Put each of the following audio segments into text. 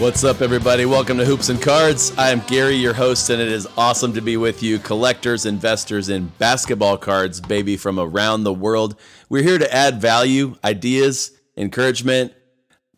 What's up, everybody? Welcome to Hoops and Cards. I am Gary, your host, and it is awesome to be with you, collectors, investors in basketball cards, baby, from around the world. We're here to add value, ideas, encouragement,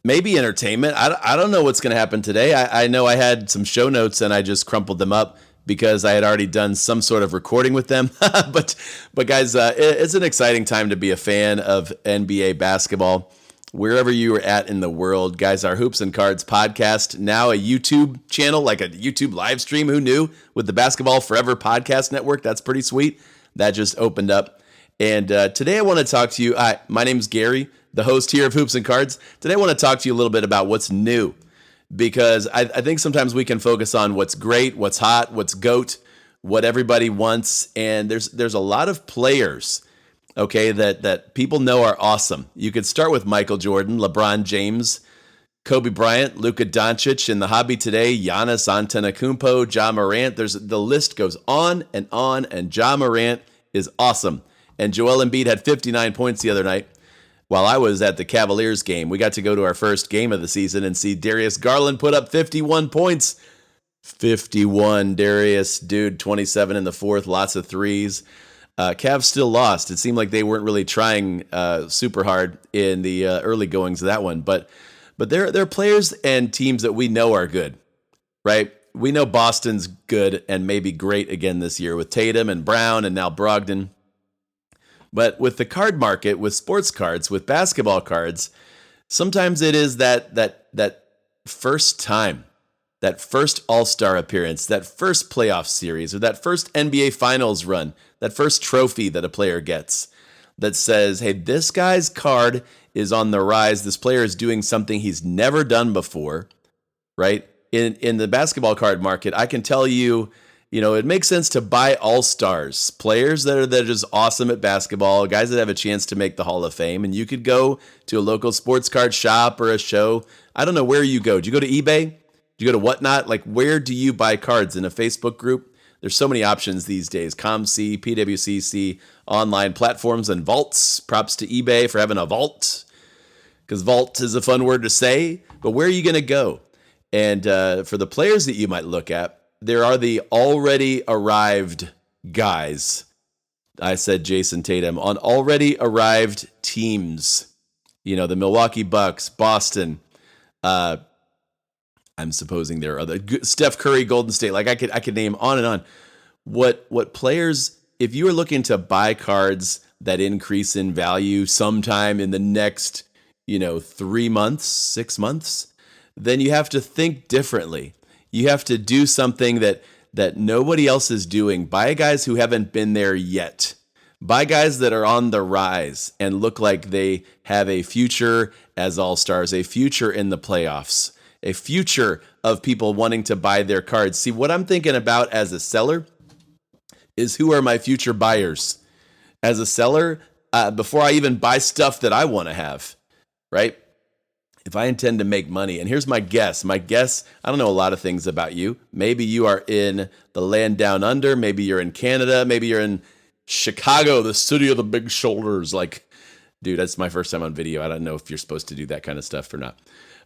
maybe entertainment. I don't know what's going to happen today. I know I had some show notes and I just crumpled them up because I had already done some sort of recording with them. but guys, it's an exciting time to be a fan of NBA basketball. Wherever you are at in the world, guys, our Hoops and Cards podcast, now a YouTube channel, like a YouTube live stream. Who knew? With the Basketball Forever podcast network. That's pretty sweet. That just opened up. And today I want to talk to you. My name's Gary, the host here of Hoops and Cards. Today I want to talk to you a little bit about what's new, because I think sometimes we can focus on what's great, what's hot, what's GOAT, what everybody wants. And there's a lot of players, okay, that people know are awesome. You could start with Michael Jordan, LeBron James, Kobe Bryant, Luka Doncic, in the hobby today, Giannis Antetokounmpo, Ja Morant. The list goes on, and Ja Morant is awesome. And Joel Embiid had 59 points the other night while I was at the Cavaliers game. We got to go to our first game of the season and see Darius Garland put up 51 points. 51, Darius, dude, 27 in the fourth, lots of threes. Cavs still lost. It seemed like they weren't really trying super hard in the early goings of that one. But there are players and teams that we know are good, right? We know Boston's good and maybe great again this year with Tatum and Brown and now Brogdon. But with the card market, with sports cards, with basketball cards, sometimes it is that first time, that first All-Star appearance, that first playoff series, or that first NBA Finals run, that first trophy that a player gets that says, hey, this guy's card is on the rise. This player is doing something he's never done before, right? In the basketball card market, I can tell you, it makes sense to buy all-stars, players that are just awesome at basketball, guys that have a chance to make the Hall of Fame. And you could go to a local sports card shop or a show. I don't know where you go. Do you go to eBay? Do you go to Whatnot? Like, where do you buy cards? In a Facebook group? There's so many options these days. ComC, PWCC, online platforms, and vaults. Props to eBay for having a vault, because vault is a fun word to say. But where are you going to go? And for the players that you might look at, there are the already arrived guys. I said Jason Tatum. On already arrived teams. The Milwaukee Bucks, Boston. I'm supposing there are other, Steph Curry, Golden State. Like I could name on and on. What players, if you are looking to buy cards that increase in value sometime in the next, 3 months, 6 months, then you have to think differently. You have to do something that nobody else is doing. Buy guys who haven't been there yet. Buy guys that are on the rise and look like they have a future as all-stars, a future in the playoffs, a future of people wanting to buy their cards. See, what I'm thinking about as a seller is, who are my future buyers? As a seller, before I even buy stuff that I want to have, right? If I intend to make money, and here's my guess. I don't know a lot of things about you. Maybe you are in the land down under. Maybe you're in Canada. Maybe you're in Chicago, the city of the big shoulders. Like, dude, that's my first time on video. I don't know if you're supposed to do that kind of stuff or not.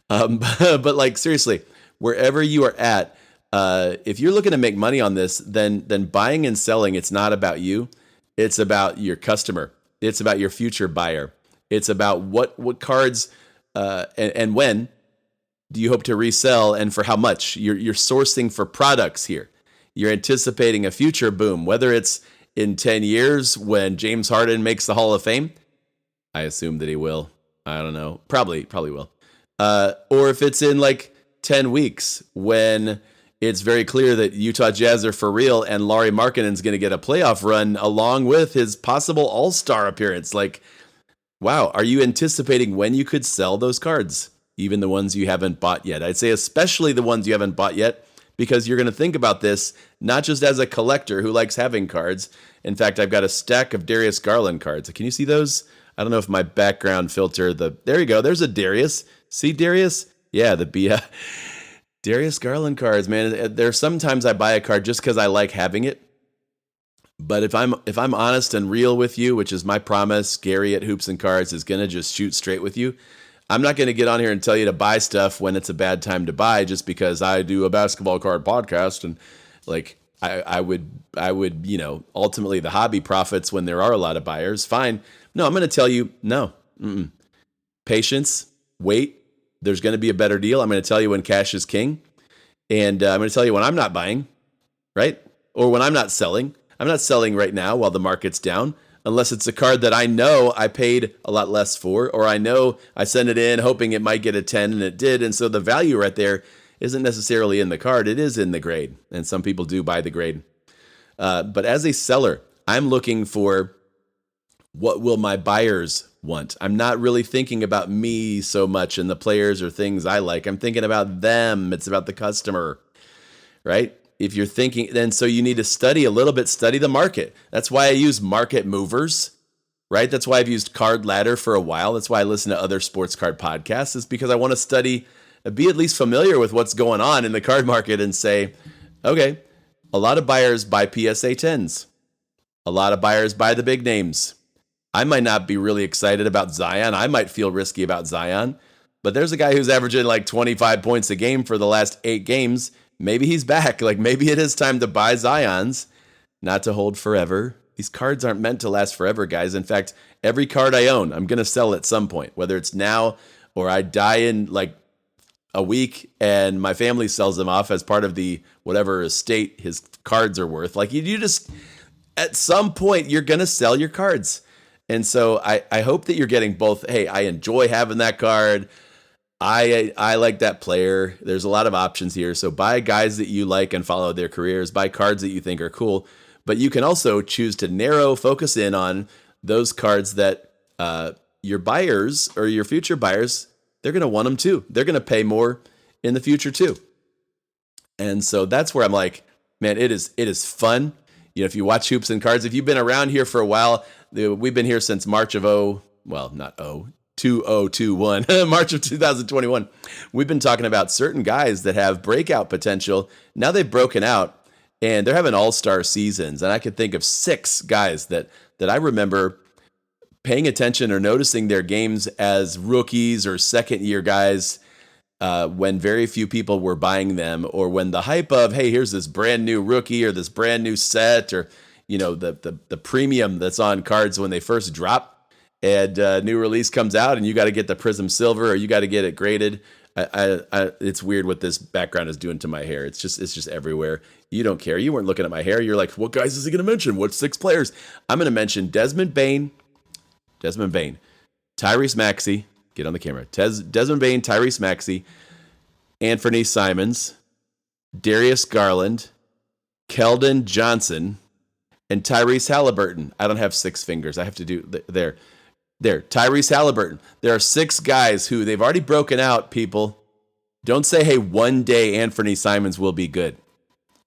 But like, seriously, wherever you are at, if you're looking to make money on this, then buying and selling, it's not about you. It's about your customer. It's about your future buyer. It's about what cards and when do you hope to resell, and for how much. You're sourcing for products here. You're anticipating a future boom, whether it's in 10 years when James Harden makes the Hall of Fame. I assume that he will. I don't know. Probably will. Or if it's in like 10 weeks when it's very clear that Utah Jazz are for real and Lauri Markkanen's going to get a playoff run along with his possible all-star appearance. Like, wow, are you anticipating when you could sell those cards? Even the ones you haven't bought yet. I'd say especially the ones you haven't bought yet, because you're going to think about this not just as a collector who likes having cards. In fact, I've got a stack of Darius Garland cards. Can you see those? I don't know if my background filter, there you go. There's a Darius. See Darius? Yeah, Darius Garland cards, man. There's sometimes I buy a card just because I like having it. But if I'm honest and real with you, which is my promise, Gary at Hoops and Cards is gonna just shoot straight with you. I'm not going to get on here and tell you to buy stuff when it's a bad time to buy just because I do a basketball card podcast and like I would, ultimately the hobby profits when there are a lot of buyers. Fine. No, I'm going to tell you, no. Patience, wait. There's going to be a better deal. I'm going to tell you when cash is king. And I'm going to tell you when I'm not buying, right? Or when I'm not selling. I'm not selling right now while the market's down, unless it's a card that I know I paid a lot less for, or I know I sent it in hoping it might get a 10 and it did. And so the value right there isn't necessarily in the card. It is in the grade. And some people do buy the grade. But as a seller, I'm looking for what will my buyers want. I'm not really thinking about me so much and the players or things I like. I'm thinking about them. It's about the customer, right? If you're thinking, then so you need to study a little bit, study the market. That's why I use market movers, right? That's why I've used Card Ladder for a while. That's why I listen to other sports card podcasts, is because I want to study, be at least familiar with what's going on in the card market and say, okay, a lot of buyers buy PSA 10s. A lot of buyers buy the big names. I might not be really excited about Zion. I might feel risky about Zion, but there's a guy who's averaging like 25 points a game for the last 8 games. Maybe he's back. Like maybe it is time to buy Zions, not to hold forever. These cards aren't meant to last forever, guys. In fact, every card I own, I'm going to sell at some point, whether it's now or I die in like a week and my family sells them off as part of the whatever estate his cards are worth. Like you just, at some point, you're going to sell your cards. And so I hope that you're getting both. Hey, I enjoy having that card. I like that player. There's a lot of options here. So buy guys that you like and follow their careers. Buy cards that you think are cool. But you can also choose to focus in on those cards that your buyers or your future buyers, they're going to want them too. They're going to pay more in the future too. And so that's where I'm like, man, it is fun. If you watch Hoops and Cards, if you've been around here for a while, we've been here since March of 2021, March of 2021. We've been talking about certain guys that have breakout potential. Now they've broken out and they're having all-star seasons. And I could think of 6 guys that I remember paying attention or noticing their games as rookies or second-year guys when very few people were buying them, or when the hype of, hey, here's this brand new rookie or this brand new set, or the premium that's on cards when they first drop and new release comes out and you got to get the Prism Silver or you got to get it graded. It's weird what this background is doing to my hair. It's just everywhere. You don't care. You weren't looking at my hair. You're like, what guys is he going to mention? What 6 players? I'm going to mention Desmond Bain, Tyrese Maxey, get on the camera. Desmond Bain, Tyrese Maxey, Anthony Simons, Darius Garland, Keldon Johnson, and Tyrese Halliburton. I don't have 6 fingers. I have to do there. Tyrese Halliburton. There are 6 guys who they've already broken out, people. Don't say, hey, one day Anthony Simons will be good.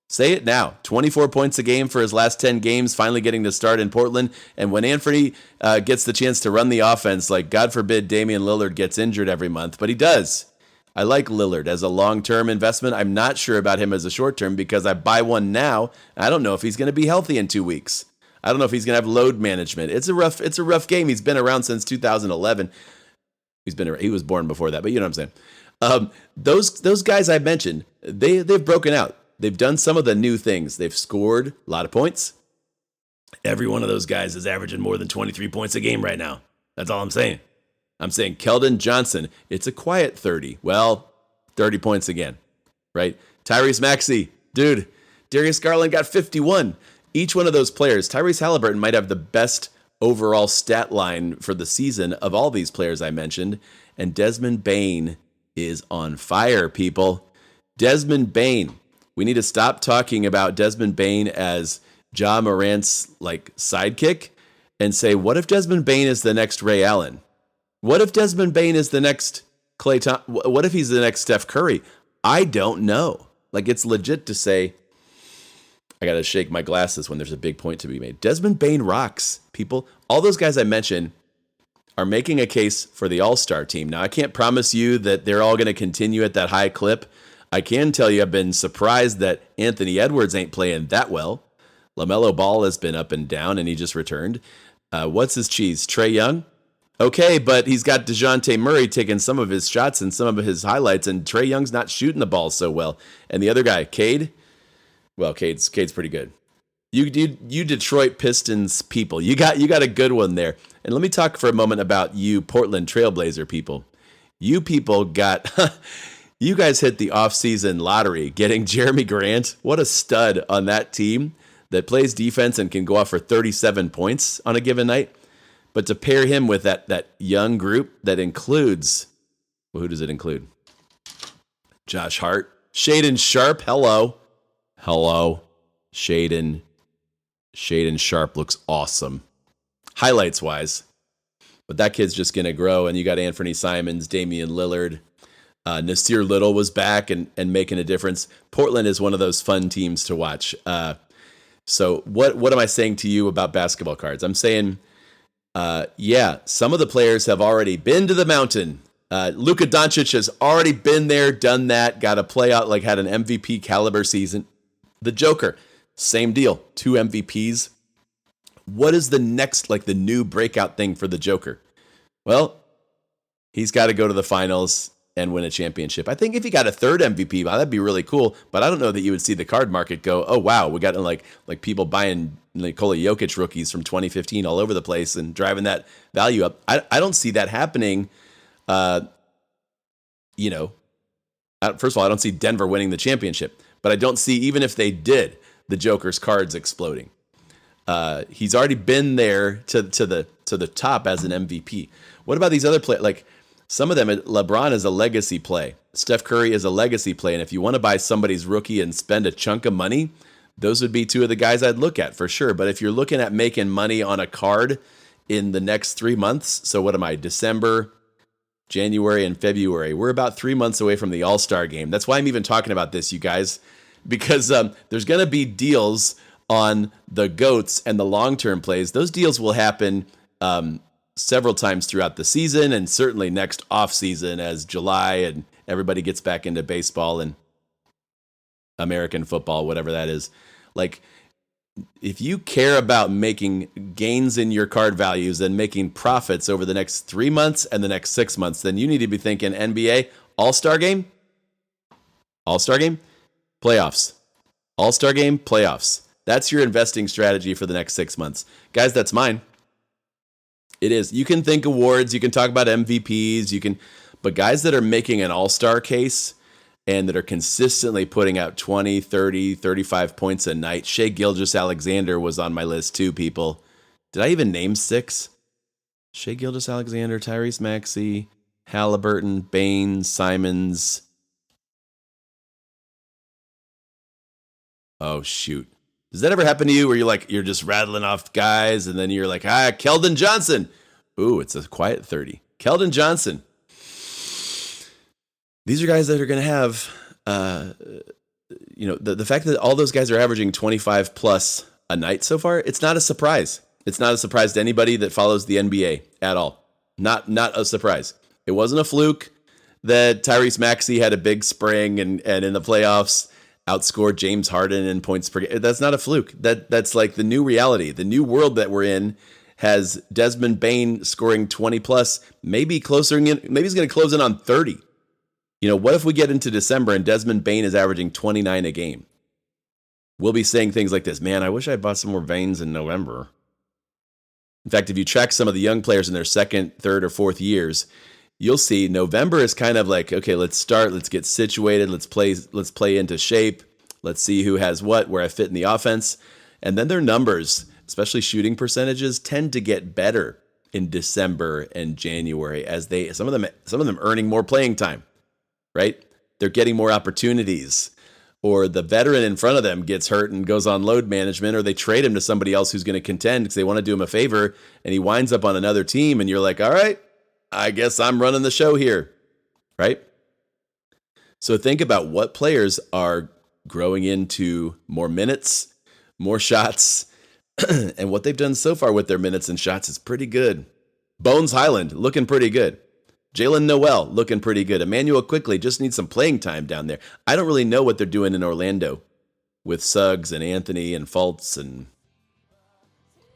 Say it now. 24 points a game for his last 10 games, finally getting to start in Portland. And when Anthony gets the chance to run the offense, like God forbid Damian Lillard gets injured every month, but he does. I like Lillard as a long-term investment. I'm not sure about him as a short-term because I buy one now. I don't know if he's going to be healthy in 2 weeks. I don't know if he's going to have load management. It's a rough game. He's been around since 2011. He was born before that, but you know what I'm saying. Those guys I mentioned, they've broken out. They've done some of the new things. They've scored a lot of points. Every one of those guys is averaging more than 23 points a game right now. That's all I'm saying. I'm saying Keldon Johnson, it's a quiet 30. Well, 30 points again, right? Tyrese Maxey, dude, Darius Garland got 51. Each one of those players, Tyrese Halliburton might have the best overall stat line for the season of all these players I mentioned. And Desmond Bain is on fire, people. Desmond Bain. We need to stop talking about Desmond Bain as Ja Morant's like sidekick and say, what if Desmond Bain is the next Ray Allen? What if Desmond Bain is the next Klay Thompson? What if he's the next Steph Curry? I don't know. Like, it's legit to say, I got to shake my glasses when there's a big point to be made. Desmond Bain rocks, people. All those guys I mentioned are making a case for the All-Star team. Now, I can't promise you that they're all going to continue at that high clip. I can tell you I've been surprised that Anthony Edwards ain't playing that well. LaMelo Ball has been up and down, and he just returned. What's his cheese? Trae Young? Okay, but he's got DeJounte Murray taking some of his shots and some of his highlights, and Trae Young's not shooting the ball so well. And the other guy, Cade, well, Cade's pretty good. You Detroit Pistons people, you got a good one there. And let me talk for a moment about you Portland Trailblazer people. You people got you guys hit the offseason lottery getting Jeremy Grant. What a stud on that team that plays defense and can go off for 37 points on a given night. But to pair him with that young group that includes, well, who does it include? Josh Hart, Shaden Sharp, hello. Shaden Sharp looks awesome. Highlights wise. But that kid's just going to grow. And you got Anthony Simons, Damian Lillard. Nasir Little was back and making a difference. Portland is one of those fun teams to watch. So what am I saying to you about basketball cards? I'm saying, yeah, some of the players have already been to the mountain. Luka Doncic has already been there, done that, got a playout, like had an MVP caliber season. The Joker, same deal, 2 MVPs. What is the next, like the new breakout thing for the Joker? Well, he's got to go to the finals and win a championship. I think if he got a 3rd MVP, well, that'd be really cool. But I don't know that you would see the card market go, oh, wow, we got like people buying Nikola Jokic rookies from 2015 all over the place and driving that value up. I don't see that happening. First of all, I don't see Denver winning the championship. But I don't see, even if they did, the Joker's cards exploding. He's already been there to the top as an MVP. What about these other players? Like some of them, LeBron is a legacy play. Steph Curry is a legacy play. And if you want to buy somebody's rookie and spend a chunk of money, those would be 2 of the guys I'd look at for sure. But if you're looking at making money on a card in the next 3 months, so what am I? December, January, and February. We're about 3 months away from the All-Star game. That's why I'm even talking about this, you guys, because there's going to be deals on the GOATs and the long-term plays. Those deals will happen several times throughout the season and certainly next off-season as July and everybody gets back into baseball and American football, whatever that is. Like, if you care about making gains in your card values and making profits over the next 3 months and the next 6 months, then you need to be thinking NBA, All-Star game, playoffs, All-Star game, playoffs. That's your investing strategy for the next 6 months. Guys, that's mine. It is. You can think awards, you can talk about MVPs, but guys that are making an all-star case and that are consistently putting out 20, 30, 35 points a night. Shai Gilgeous-Alexander was on my list too, people. Did I even name 6? Shai Gilgeous-Alexander, Tyrese Maxey, Halliburton, Baines, Simons. Oh, shoot. Does that ever happen to you where you're just rattling off guys and then you're like, Keldon Johnson. Ooh, it's a quiet 30. Keldon Johnson. These are guys that are going to have, the fact that all those guys are averaging 25 plus a night so far, it's not a surprise. It's not a surprise to anybody that follows the NBA at all. Not a surprise. It wasn't a fluke that Tyrese Maxey had a big spring and in the playoffs outscored James Harden in points per game. That's not a fluke. That's like the new reality. The new world that we're in has Desmond Bane scoring 20 plus, maybe he's going to close in on 30. What if we get into December and Desmond Bane is averaging 29 a game? We'll be saying things like this, man, I wish I bought some more Banes in November. In fact, if you track some of the young players in their 2nd, 3rd, or 4th years, you'll see November is kind of like, okay, let's start, let's get situated, let's play into shape, let's see who has what, where I fit in the offense. And then their numbers, especially shooting percentages, tend to get better in December and January as some of them earning more playing time, right? They're getting more opportunities, or the veteran in front of them gets hurt and goes on load management, or they trade him to somebody else who's going to contend because they want to do him a favor, and he winds up on another team, and you're like, all right, I guess I'm running the show here, right? So think about what players are growing into more minutes, more shots, and what they've done so far with their minutes and shots is pretty good. Bones Highland looking pretty good. Jalen Noel looking pretty good. Emmanuel Quickly just needs some playing time down there. I don't really know what they're doing in Orlando with Suggs and Anthony and Fultz and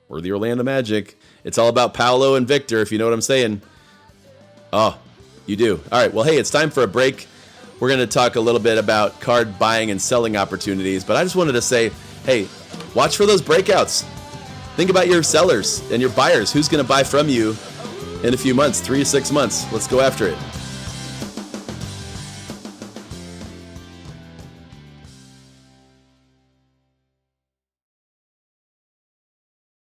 or the Orlando Magic. It's all about Paolo and Victor, if you know what I'm saying. Oh, you do. All right, well, hey, it's time for a break. We're going to talk a little bit about card buying and selling opportunities, but I just wanted to say, hey, watch for those breakouts. Think about your sellers and your buyers. Who's going to buy from you in a few months, 3 to 6 months? Let's go after it.